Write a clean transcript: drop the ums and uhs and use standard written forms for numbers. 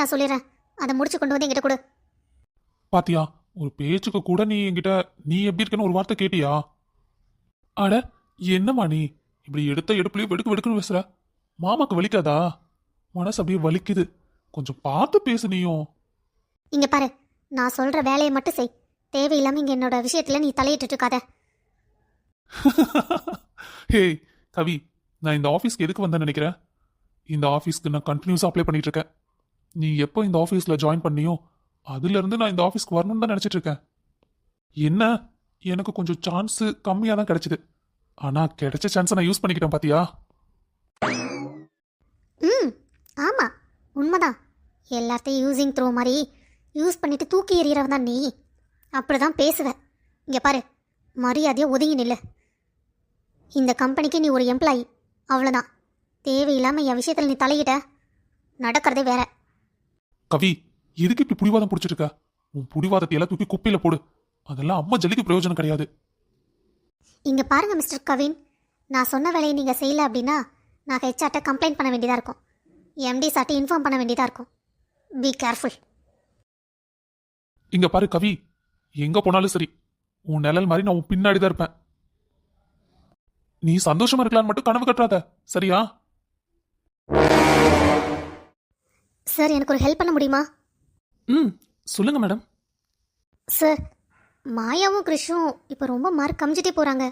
நான் சொல்லிடுறேன். அதை முடிச்சு கொண்டு வந்து என்கிட்ட கொடு. பாத்தியா, ஒரு பேச்சுக்கு கூட நீ என்கிட்ட நீ எப்படி இருக்கன்னு ஒரு வார்த்தை கேட்டியா? அட, என்னம்மா நீ இப்படி எடுத்த எடுப்புலயே வெடுக்கு வெடுக்குன்னு பேசுற? மாமாக்கு வலிக்காதா? மனசு அப்படியே வலிக்குது. கொஞ்சம் பார்த்து பேசு நீயும். இங்க பாரு, நான் சொல்ற வேலையை மட்டும் செய். தேவையில்லாம இங்க என்னோட விஷயத்துல நீ தலையிட்டு இருக்காத. ஹே கவி, நான் இந்த ஆஃபீஸ்க்கு எதுக்கு வந்தேன்னு நினைக்கிறேன்? இந்த ஆஃபீஸ்க்கு நான் கண்டினியூஸாக அப்ளை பண்ணிட்டு இருக்கேன். நீ எப்போ இந்த ஆஃபீஸில் ஜாயின் பண்ணியோ அதுலேருந்து நான் இந்த ஆஃபீஸ்க்கு வரணும்னு தான் நினச்சிட்டு இருக்கேன். என்ன, எனக்கு கொஞ்சம் சான்ஸு கம்மியாக தான் கிடைச்சிது. ஆனால் கிடைச்ச சான்ஸை நான் யூஸ் பண்ணிக்கிட்டேன் பாத்தியா? ம், ஆமா, உண்மைதான். எல்லாத்தையும் யூஸிங் த்ரோ மாதிரி யூஸ் பண்ணிட்டு தூக்கி எறிகிறவன் தான் நீ. அப்படிதான் பேசுவ. இங்க பாரு, மரியாதையா ஒதுங்கி நில்லு. இந்த கம்பெனிக்கு நீ ஒரு எம்ப்ளாயி, அவ்வளோதான். தேவையில்லாம என் விஷயத்தில் நீ தலையிட்ட நடக்கிறதே வேற. கவி, எதுக்கு இப்படி புடிவாதம் பிடிச்சிட்டு இருக்க? உன் புடிவாதத்தை எல்லாம் தூக்கி குப்பையில் போடு. அதெல்லாம் அம்மா ஜல்லிக்கு பிரயோஜனம் கிடையாது. இங்க பாருங்க மிஸ்டர் கவின், நான் சொன்ன வேலையை நீங்க செய்யல அப்படின்னா நான் ஹெச்ஆர்ட்ட கம்ப்ளைண்ட் பண்ண வேண்டியதா இருக்கும். எம்டி சார்ட்ட இன்ஃபார்ம் பண்ண வேண்டியதா இருக்கும். Be careful. இங்க பாரு கவி, எங்க போனாலும் சரி உன் நிழல் மாதிரி நான் உன் பின்னாடி தான் இருப்பேன். நீ சந்தோஷமா இருக்கலான்னு மட்டும் கனவு கட்டுறாத, சரியா? சார், எனக்கு ஒரு ஹெல்ப் பண்ண முடியுமா? ம், சொல்லுங்க மேடம். சார், மாயாவும் கிறிஷும் இப்போ ரொம்ப மார்க் கமிச்சிட்டே போகிறாங்க.